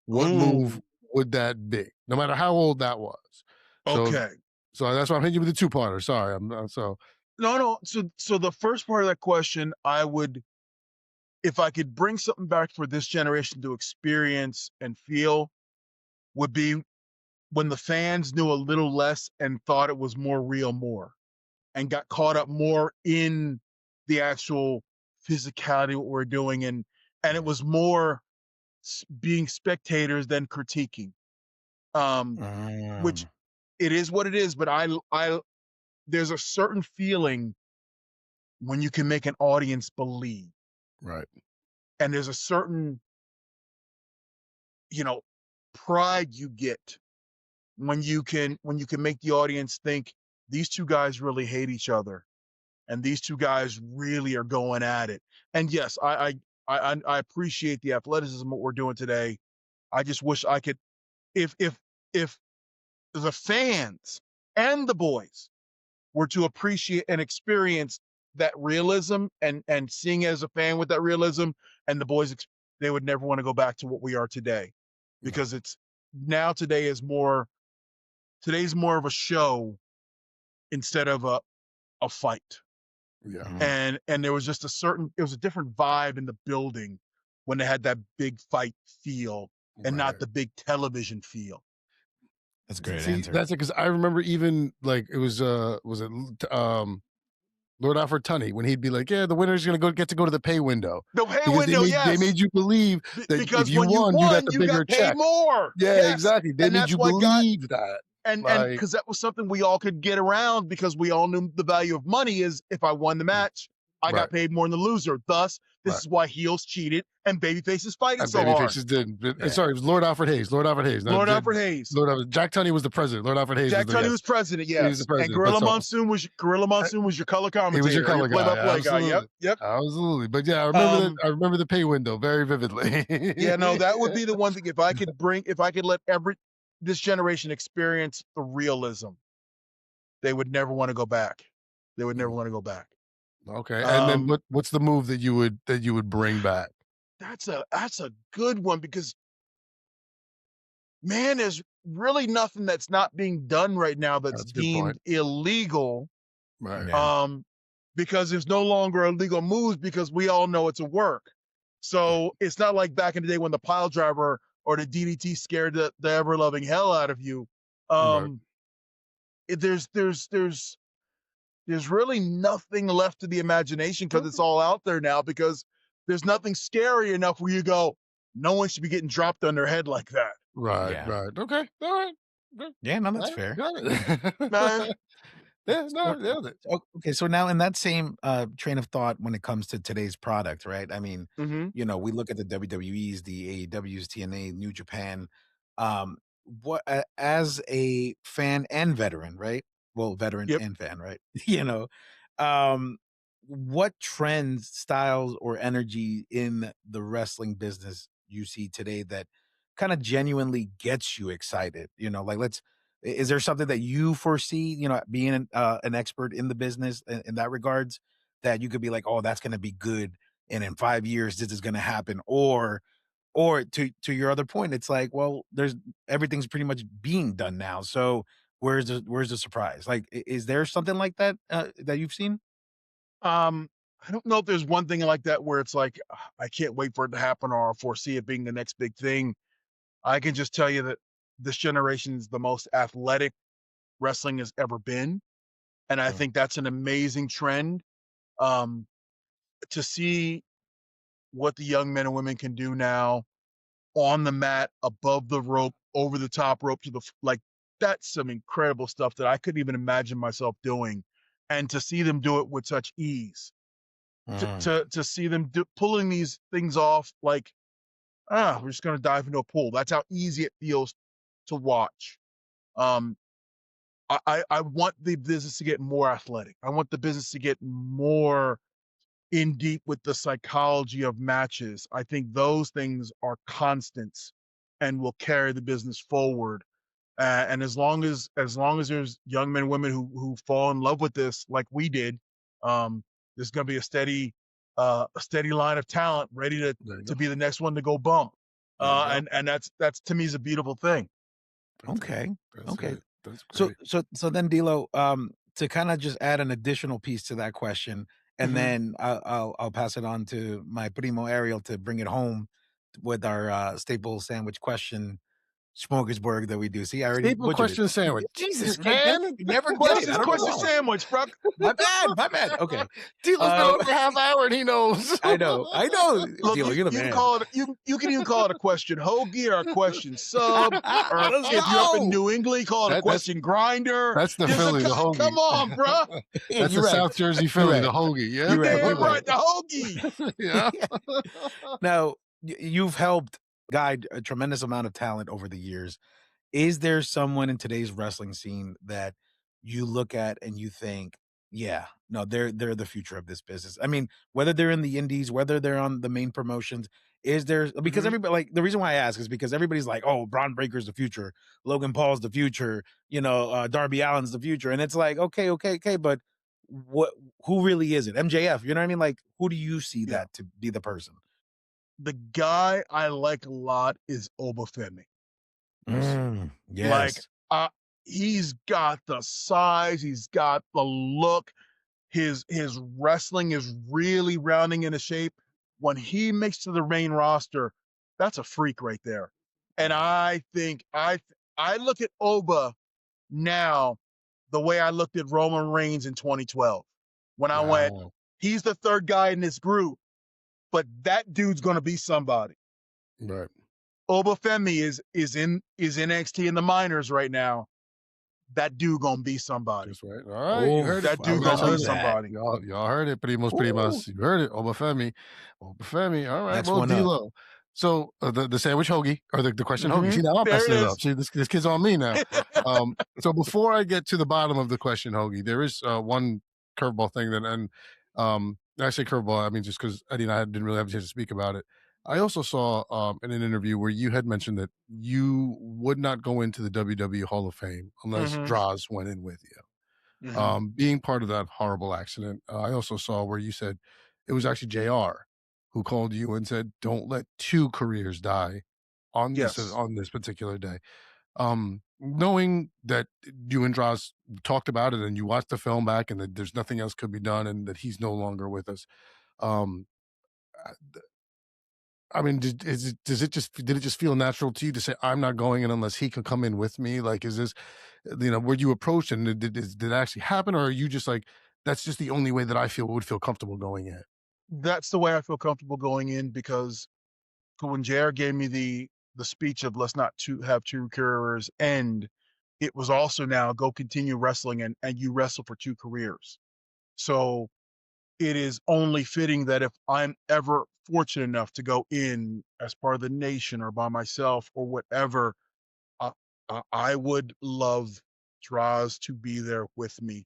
what move would that be? No matter how old that was. So, Okay. So that's why I'm hitting you with a two-parter. Sorry, so. No. So the first part of that question, I would, if I could bring something back for this generation to experience and feel, would be when the fans knew a little less and thought it was more real, and got caught up more in the actual physicality of what we're doing, and it was more being spectators than critiquing. Which it is what it is, but I there's a certain feeling when you can make an audience believe. Right. And there's a certain, you know, pride you get when you can make the audience think these two guys really hate each other and these two guys really are going at it. And yes, I appreciate the athleticism what we're doing today. I just wish I could, if the fans and the boys were to appreciate and experience that realism and seeing it as a fan with that realism, and the boys, they would never want to go back to what we are today, because it's now today's more of a show instead of a fight. Yeah. And there was just it was a different vibe in the building when they had that big fight feel and not the big television feel. That's a great See, answer. that's it, because I remember even, like, it was it Lord Alfred Tunney, when he'd be like, "Yeah, the winner's gonna get to go to the pay window." The pay Because window, yes. They made you believe that because if you when won, you got the bigger paid check. more. Yeah, Yes. exactly. They And made that's you why believe that. And Like, because that was something we all could get around, because we all knew the value of money is, if I won the match, I got paid more than the loser. Thus, this is why heels cheated and babyfaces fighting and so hard. babyfaces did. Sorry, it was Lord Alfred Hayes. Lord Alfred Hayes. Lord Alfred Hayes. Jack Tunney was the president. Lord Alfred Hayes. Jack Tunney was president. Yes. He was the president. And Gorilla Monsoon was your color commentator. He was your color guy. Play-by-play guy. Yep. Absolutely. But yeah, I remember that. I remember the pay window very vividly. Yeah, no, that would be the one thing. If I could let this generation experience the realism, they would never want to go back. They would never want to go back. Okay. And then what's the move that you would bring back? That's a good one, because, man, there's really nothing that's not being done right now that's deemed illegal. Right. Yeah. Because there's no longer illegal moves, because we all know it's a work. So it's not like back in the day when the pile driver or the DDT scared the ever loving hell out of you. There's really nothing left to the imagination, because it's all out there now, because there's nothing scary enough where you go, no one should be getting dropped on their head like that. Right. Okay. All right. Yeah, no, that's Right, fair. got it. Nah. Yeah, no, Or nailed it. okay, so now in that same, train of thought when it comes to today's product, right? I mean, Hmm. we look at the WWEs, the AEWs, TNA, New Japan, what as a fan and veteran, right? Well, veteran Yep. and fan, right? Um, what trends, styles, or energy in the wrestling business you see today that kinda genuinely gets you excited? Like, is there something that you foresee, being an expert in the business in that regards, that you could be like, "Oh, that's gonna be good, and in 5 years, this is gonna happen," or to your other point, it's like, well, there's everything's pretty much being done now, so where's the surprise? Like, is there something like that, that you've seen? I don't know if there's one thing like that where it's like, I can't wait for it to happen or I foresee it being the next big thing. I can just tell you that this generation is the most athletic wrestling has ever been. And I Mm, think that's an amazing trend. Um, to see what the young men and women can do now on the mat, above the rope, over the top rope to like, that's some incredible stuff that I couldn't even imagine myself doing. And to see them do it with such ease, Mm, to see them pulling these things off like, we're just going to dive into a pool. That's how easy it feels to watch. Um, I want the business to get more athletic. I want the business to get more in deep with the psychology of matches. I think those things are constants and will carry the business forward. And as long as there's young men and women who fall in love with this like we did, there's going to be a steady line of talent ready to there you to go. be the next one to go bump. There you go. And that's to me is a beautiful thing. That's it. okay, That's okay. it. That's So great. so so then D'Lo, to kinda just add an additional piece to that question, and Hmm. then I'll pass it on to my primo Ariel to bring it home with our, staple sandwich question smorgasbord that we do. See, I already Staple butchered it. question sandwich. Jesus, Can't get man. you never get it. I don't know Question why. sandwich, bro. My bad, my bad. Okay. Dealer's been Um, on for a half hour and he knows. I know, Look, D'Lo, you're the you can man. call it you can even call it a question hoagie or a question sub, or Let's if you're up in go. New England, you call it a That's question grinder. that's the There's a Philly, the come hoagie. on, bruh. That's the You're right. South Jersey You're Philly, the right. hoagie. Yeah, You You're right. go You're damn ahead. right. right, the hoagie. Yeah. Now, you've helped guide a tremendous amount of talent over the years. Is there someone in today's wrestling scene that you look at and you think, "Yeah, no, they're the future of this business." I mean, whether they're in the indies, whether they're on the main promotions, is there because Hmm. everybody like the reason why I ask is because everybody's like, "Oh, Braun Breaker's the future, Logan Paul's the future, Darby Allin's the future." And it's like, "Okay, okay, okay, but what who really is it? MJF, you know what I mean? Like, who do you see Yeah. that to be the person?" The guy I like a lot is Obafemi. Like, Yes. uh, he's got the size, he's got the look. His wrestling is really rounding into shape. When he makes to the main roster, that's a freak right there. And Wow. I think I look at Oba now the way I looked at Roman Reigns in 2012 when I went, Wow. he's the third guy in this group, but that dude's going to be somebody. Right. Obafemi is NXT in the minors right now. That dude gonna be somebody. That's right. All right. You heard it. Oof, That I dude You guys gonna be love heard it. that. somebody. Y'all heard it. Primos, Ooh, primas. You heard it. Obafemi. Obafemi. All right. next Well, one up. D-Lo. So the sandwich hoagie or the question hoagie. Hmm. See, now I'm There it messing it up. is. See, this kid's on me now. So before I get to the bottom of the question hoagie, there is one curveball thing and I say curveball, I mean just because Eddie and I didn't really have a chance to speak about it. I also saw in an interview where you had mentioned that you would not go into the WWE Hall of Fame unless Hmm. Draws went in with you. Hmm. Being part of that horrible accident, I also saw where you said it was actually JR who called you and said, "Don't let two careers die Yes. on this particular day." Knowing that you and Droz talked about it and you watched the film back and that there's nothing else could be done and that he's no longer with us. Um, uh, I mean, did it just feel natural to you to say, I'm not going in unless he can come in with me? Like, is this, were you approached and did it actually happen? Or are you just like, that's just the only way that I would feel comfortable going in? That's the way I feel comfortable going in because when JR gave me the speech of let's not have two careers end, it was also now go continue wrestling and you wrestle for 2 careers. So it is only fitting that if I'm ever fortunate enough to go in as part of the Nation or by myself or whatever, uh, I would love Draws to be there with me.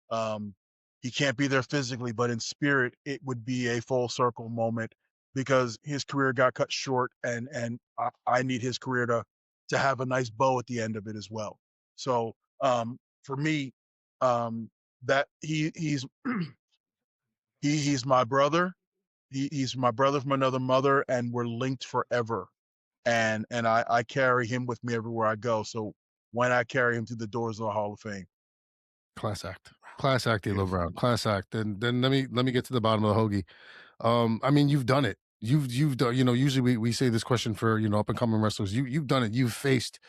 Um, he can't be there physically, but in spirit, it would be a full circle moment because his career got cut short, and I need his career to have a nice bow at the end of it as well. So for me, that he's he's my brother. He's my brother from another mother, and we're linked forever. And I carry him with me everywhere I go. So why not carry him through the doors of the Hall of Fame? Class act, D'Lo Beautiful. Brown, class act. And then let me get to the bottom of the hoagie. I mean, you've done it. You've done. Usually we say this question for up and coming wrestlers. You've done it. You've faced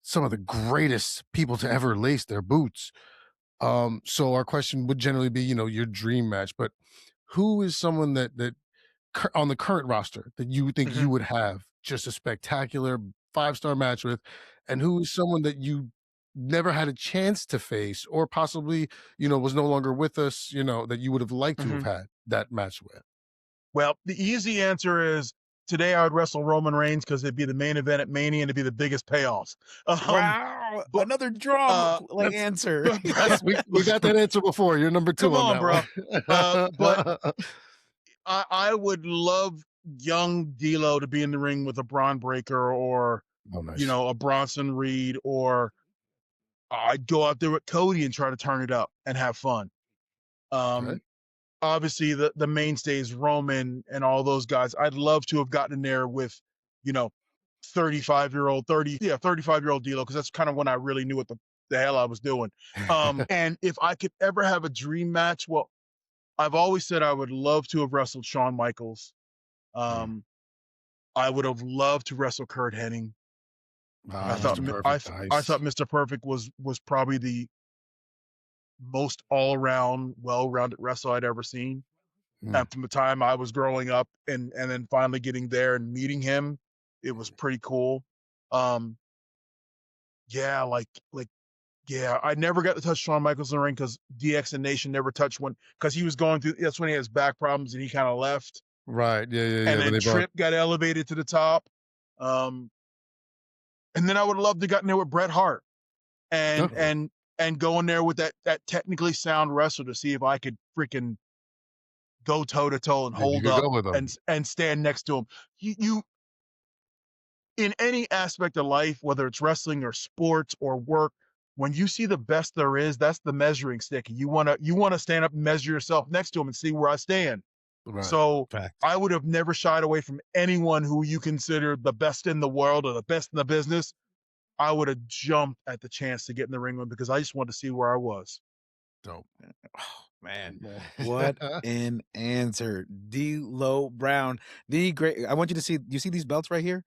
some of the greatest people to ever lace their boots. So our question would generally be, your dream match. But who is someone that on the current roster that you think Mhm. you would have just a spectacular 5-star match with, and who is someone that you never had a chance to face, or possibly was no longer with us, that you would have liked to have Mhm. had that match with? Well, the easy answer is today I would wrestle Roman Reigns because it'd be the main event at Mania and it'd be the biggest payoffs. Wow, But another draw like That's answer. we got that answer before. You're number 2 come on on, that bro. But one. I would love young D'Lo to be in the ring with a Braun Breaker or Oh, nice. a Bronson Reed, or I'd go out there with Cody and try to turn it up and have fun. Okay. Obviously the mainstays Roman and all those guys. I'd love to have gotten in there with, you know, 35-year-old D'Lo, because that's kind of when I really knew what the hell I was doing. And if I could ever have a dream match, well, I've always said I would love to have wrestled Shawn Michaels. Um, I would have loved to wrestle Kurt Hennig. Mr. Perfect. I Nice. thought Mr. Perfect was probably the most all around well rounded wrestler I'd ever seen. Mm. And from the time I was growing up and then finally getting there and meeting him, it was pretty cool. Um, yeah, yeah, I never got to touch Shawn Michaels in the ring because DX and Nation never touched one because he was going through. That's when he had his back problems and he kind of left. Right. Yeah, yeah, And yeah. When then they brought Trip got elevated to the top. Um, and then I would love to gotten there with Bret Hart and definitely. go in there with that technically sound wrestler to see if I could freaking go toe to toe and If you hold could up go with them. and stand next to him. You in any aspect of life, whether it's wrestling or sports or work, when you see the best there is, that's the measuring stick. You wanna stand up and measure yourself next to him and see where I stand. Right. So Fact. I would have never shied away from anyone who you consider the best in the world or the best in the business. I would have jumped at the chance to get in the ring with because I just wanted to see where I was. Dope. Oh, man, Man. what an answer. D'Lo Brown, the great. I want you to see. You see these belts right here?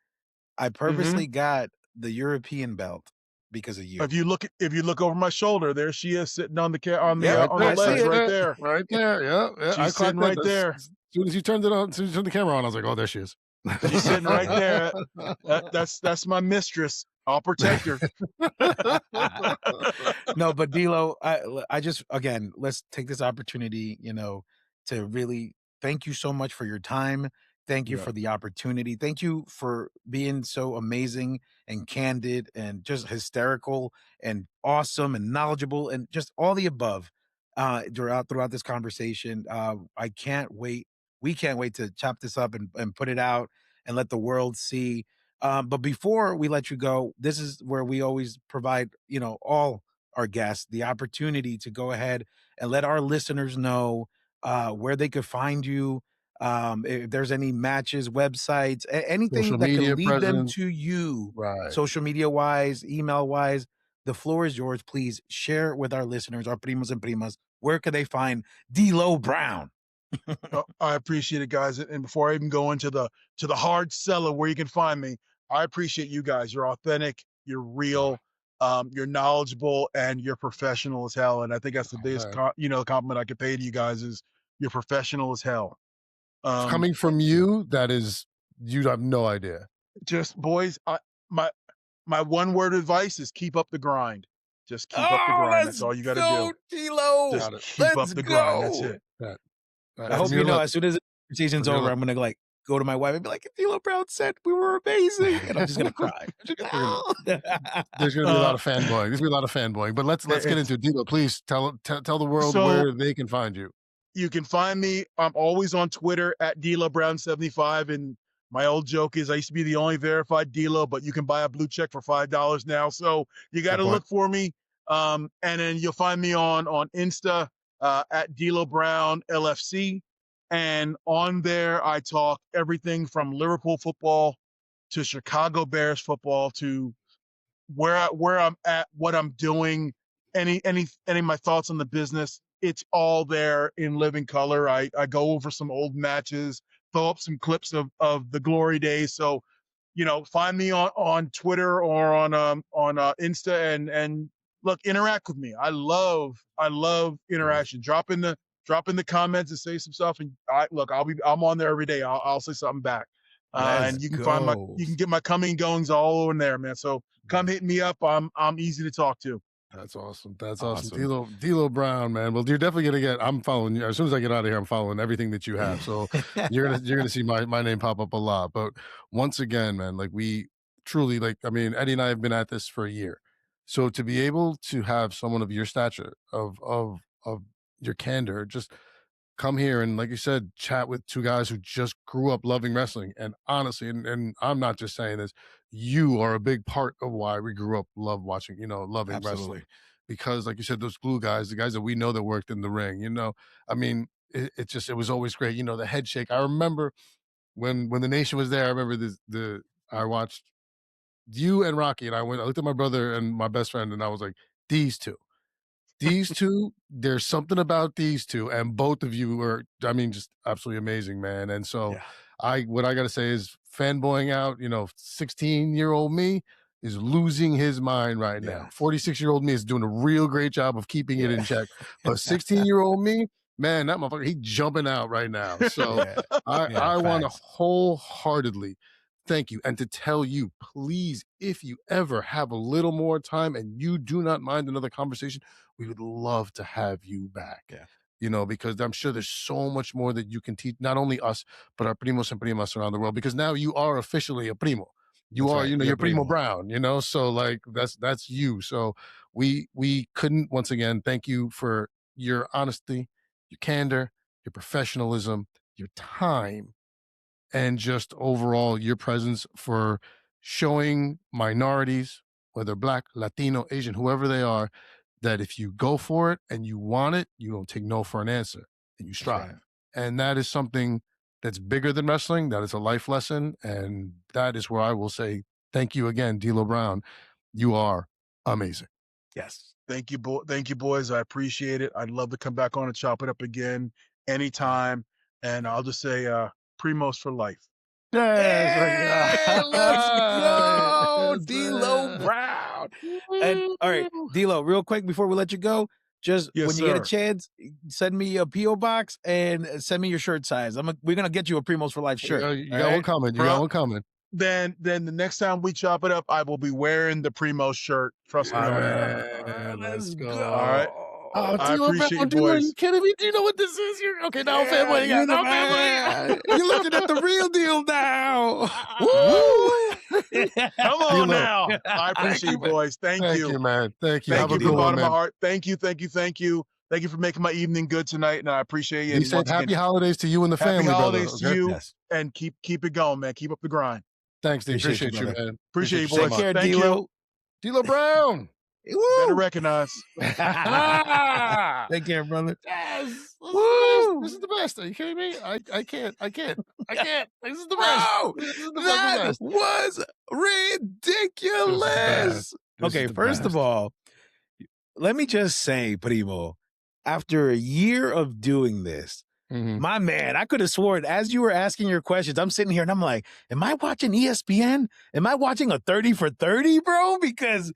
I Mm-hmm. purposely got the European belt because of you. If you look over my shoulder, there she is sitting on Yep, Right on the there. I see ledge Right it. right there. there. Right there. Yeah. Yeah. I She's caught sitting that. right there. As soon as you turned it on, as soon as you turned the camera on, I was like, oh, there she is. She's sitting right there. That's my mistress. I'll protect her. No, but D'Lo, I just again, let's take this opportunity, to really thank you so much for your time. Thank you Yeah. for the opportunity. Thank you for being so amazing and candid and just hysterical and awesome and knowledgeable and just all the above throughout this conversation. I can't wait. We can't wait to chop this up and put it out and let the world see. But before we let you go, this is where we always provide, all our guests the opportunity to go ahead and let our listeners know where they could find you. If there's any matches, websites, anything Social that can media lead them presence. to you, Right. social media wise, email wise. The floor is yours. Please share with our listeners, our primos and primas. Where could they find D'Lo Brown? Oh, I appreciate it, guys. And before I even go into the hard cellar where you can find me, I appreciate you guys. You're authentic, you're Oh, real, you're knowledgeable, and you're professional as hell. And I think that's the biggest man. compliment I could pay to you guys is you're professional as hell. Coming from you, that is, you have no idea. Just boys, my my one word advice is keep up the grind. Just keep up the grind. That's let's all you got to go, do. D-Lo. Just Got it. keep Let's up the grind. That's go. it. That. I hope From you your know, lips. as soon as the season's From your over, I'm gonna like go to my wife and be like, D-Lo Brown said we were amazing, and I'm just gonna cry. I'm just gonna, There's going to be a lot of fanboying. There's going to be a lot of fanboying. But let's get It's into it. Dilo, please tell the world so where they can find you. you can find me. I'm always on Twitter at DLoBrown75. And my old joke is I used to be the only verified Dilo, but you can buy a blue check for $5 now. So you got Good to point. look for me. And then you'll find me on Insta at Dilo Brown LFC. And on there, I talk everything from Liverpool football to Chicago Bears football to where I'm at, what I'm doing, any of my thoughts on the business. It's all there in living color. I go over some old matches, throw up some clips of the glory days. So, find me on Twitter or on Insta and look, interact with me. I love interaction. Drop in the comments and say some stuff. And I'm on there every day. I'll say something back. let's And you can go. you can get my coming and goings all over there, man. So come hit me up. I'm easy to talk to. That's awesome. That's Awesome. awesome. Dilo Brown, man. Well, you're definitely gonna get. I'm following you as soon as I get out of here. I'm following everything that you have. So you're gonna see my name pop up a lot. But once again, man, like we truly like. I mean, Eddie and I have been at this for a year. So to be able to have someone of your stature, of your candor, just come here and, like you said, chat with two guys who just grew up loving wrestling. And honestly, and I'm not just saying this, you are a big part of why we grew up loving Absolutely. wrestling. Because, like you said, those glue guys, the guys that we know that worked in the ring, I mean, it was always great. The head shake. I remember when the Nation was there. I remember I watched you and Rocky, and I looked at my brother and my best friend, and I was like, these two, there's something about these two, and both of you were, I mean, just absolutely amazing, man. And so what I got to say is fanboying out, 16-year-old me is losing his mind right now. 46-year-old me is doing a real great job of keeping it in check. But 16-year-old me, man, that motherfucker, he's jumping out right now. So I want to wholeheartedly thank you. And to tell you, please, if you ever have a little more time and you do not mind another conversation, we would love to have you back. Because I'm sure there's so much more that you can teach, not only us, but our primos and primas around the world, because now you are officially a primo. You're Primo Brown, so like that's you. So we couldn't, once again, thank you for your honesty, your candor, your professionalism, your time, and just overall your presence for showing minorities, whether Black, Latino, Asian, whoever they are, that if you go for it and you want it, you don't take no for an answer, and you strive. And that is something that's bigger than wrestling. That is a life lesson. And that is where I will say, thank you again, Dilo Brown. You are amazing. Yes. Thank you, boys. I appreciate it. I'd love to come back on and chop it up again anytime. And I'll just say, Primos for life. Hey, let's go, Dilo Brown. And all right, Dilo, real quick before we let you go, just when you get a chance, send me a PO box and send me your shirt size. We're gonna get you a Primos for Life shirt. You got one coming. You got one coming. Then the next time we chop it up, I will be wearing the Primo shirt. Trust me on that. Let's go. All right. Oh, I appreciate you, boys. Are you kidding me? Do you know what this is? Okay, now I'm fanboying out. Now I'm fanboying. You're looking at the real deal now. Woo! Come on now. I appreciate you, boys. Thank you. Thank you, man. Thank you. Thank Have you a from good the one, bottom of man. my heart. Thank you. Thank you for making my evening good tonight, and I appreciate you. Be safe. Happy holidays to you and the happy family, holidays brother. to you, and keep it going, man. Keep up the grind. Thanks, D. Appreciate you, man. Appreciate you, boys. Take care, Thank Dilo. you. Dilo Brown. Better recognize. Take care, brother. Yes. This is the best. Are you kidding me? I can't. This is the best. Bro, that was ridiculous. Okay, first of all, let me just say, Primo, after a year of doing this, my man, I could have sworn as you were asking your questions, I'm sitting here and I'm like, am I watching ESPN? Am I watching a 30 for 30, bro? Because,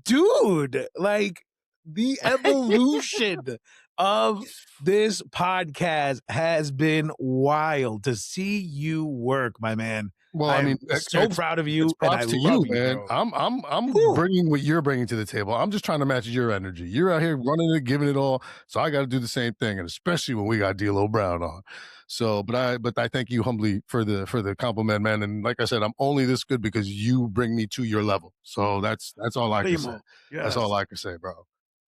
dude, like the evolution of this podcast has been wild to see you work, my man. Well, I I mean, am so proud of it's you, and I props to you, love you, man. bro. I'm Whew. bringing what you're bringing to the table. I'm just trying to match your energy. You're out here running it, giving it all. So I got to do the same thing, and especially when we got D'Lo Brown on. So, but I thank you humbly for the compliment, man. And like I said, I'm only this good because you bring me to your level. So that's all I can say. Primo. That's all Yes. I can say, bro.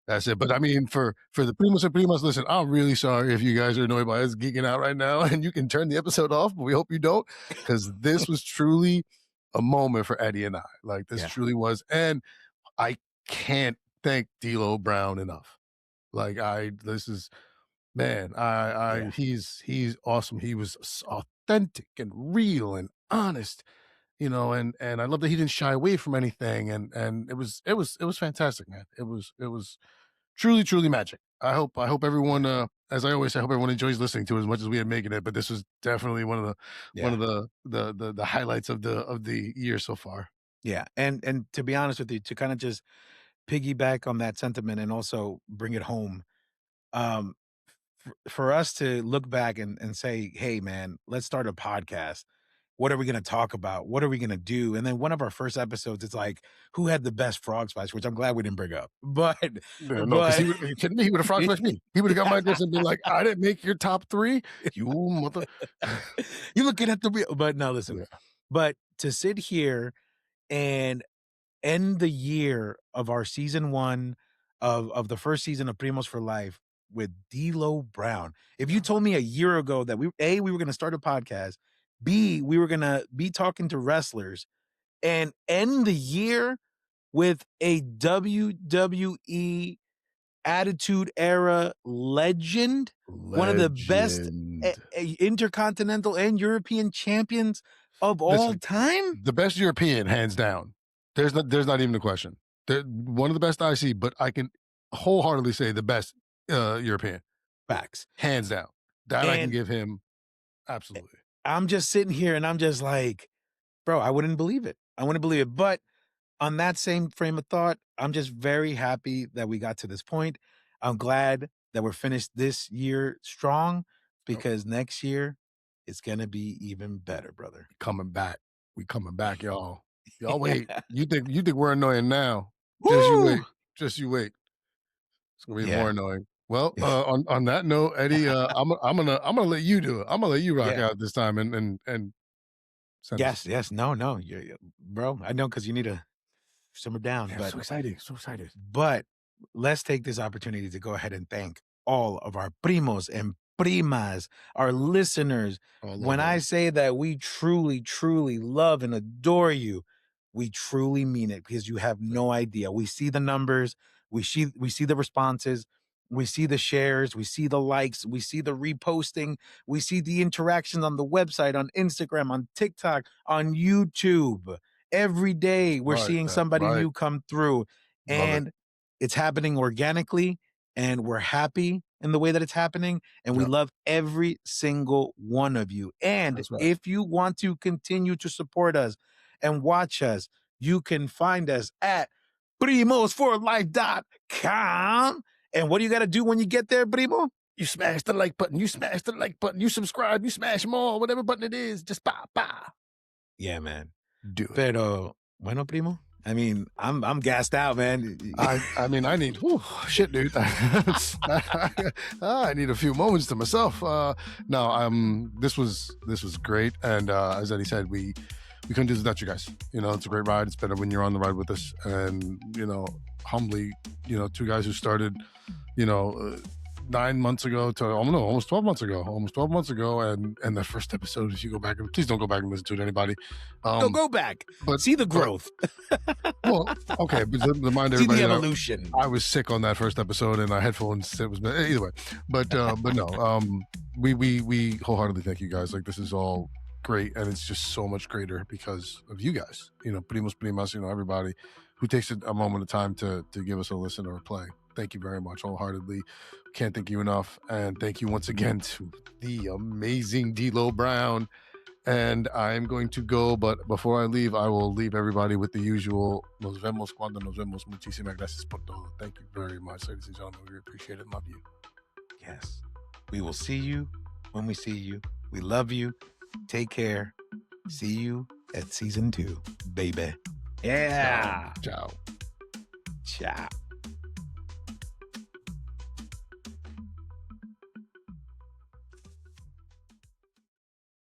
That's it. But I mean, for the Primos and Primas, listen, I'm really sorry if you guys are annoyed by us geeking out right now, and you can turn the episode off, but we hope you don't, because this was truly a moment for Eddie and I. Like, this Yeah. truly was. And I can't thank D'Lo Brown enough. Like, Yeah. he's awesome. He was authentic and real and honest, and I love that he didn't shy away from anything. And it was fantastic, man. It was truly, truly magic. I hope everyone, as I always say, I hope everyone enjoys listening to it as much as we are making it. But this was definitely one of the highlights of the year so far. Yeah. And to be honest with you, to kind of just piggyback on that sentiment and also bring it home, um, for us to look back and say, hey, man, let's start a podcast. What are we going to talk about? What are we going to do? And then one of our first episodes, it's like, who had the best frog splash, which I'm glad we didn't bring up. But, Yeah, no, because but are you kidding me? He would have frog splashed me. He would have got my address and been like, "I didn't make your top 3, you mother." you're looking at the real, but no, listen, Yeah. but to sit here and end the year of our season 1 of the first season of Primos for Life with D'Lo Brown. If you told me a year ago that we were going to start a podcast, B, we were going to be talking to wrestlers and end the year with a WWE Attitude Era legend, one of the best Legend. intercontinental and European champions of all Listen, time? the best European, hands down. There's not even a question. They're one of the best I see, but I can wholeheartedly say the best European, Facts. hands down. That I can And give him absolutely. I'm just sitting here and I'm just like, bro, I wouldn't believe it. I wouldn't believe it. But on that same frame of thought, I'm just very happy that we got to this point. I'm glad that we're finished this year strong because next year it's going to be even better, brother. Coming back. We coming back, y'all. Y'all wait. You think we're annoying now? Woo! Just you wait. Just you wait. It's gonna be Yeah. more annoying. Well, on that note, Eddie, I'm gonna let you do it. I'm gonna let you rock out this time and send us. Yes. No. Bro, I know because you need to simmer down. Yeah, but so excited. But let's take this opportunity to go ahead and thank all of our primos and primas, our listeners. When I say that we truly, truly love and adore you, we truly mean it because you have no idea. We see the numbers, we see the responses, we see the shares, we see the likes, we see the reposting, we see the interactions on the website, on Instagram, on TikTok, on YouTube. Every day we're seeing somebody new come through, and it's happening organically, and we're happy in the way that it's happening, and we love every single one of you. And if you want to continue to support us and watch us, you can find us at primosforlife.com. And what do you got to do when you get there, Primo? You smash the like button. You smash the like button. You subscribe. You smash more. Whatever button it is, just bah. Yeah, man. Do it. Pero, bueno, Primo. I mean, I'm gassed out, man. I mean, I need shit, dude. I need a few moments to myself. No, this was great, and as Eddie said, we couldn't do this without you guys. It's a great ride. It's better when you're on the ride with us, and humbly, two guys who started, 9 months ago to almost 12 months ago, and the first episode, if you go back, and please don't go back and listen to it, anybody. Don't go back, but see the growth. Well, okay, but remind see everybody the evolution. I was sick on that first episode, and our headphones. It was either way, but no. We wholeheartedly thank you guys. Like, this is all great, and it's just so much greater because of you guys. Primos, primas, everybody who takes a moment of time to give us a listen or a play. Thank you very much, wholeheartedly. Can't thank you enough, and thank you once again to the amazing D'Lo Brown. And I'm going to go, but before I leave, I will leave everybody with the usual. Nos vemos cuando nos vemos. Muchísimas gracias por todo. Thank you very much, ladies and gentlemen. We appreciate it. Love you. Yes. We will see you when we see you. We love you. Take care. See you at season 2, baby. Yeah. Ciao. Ciao.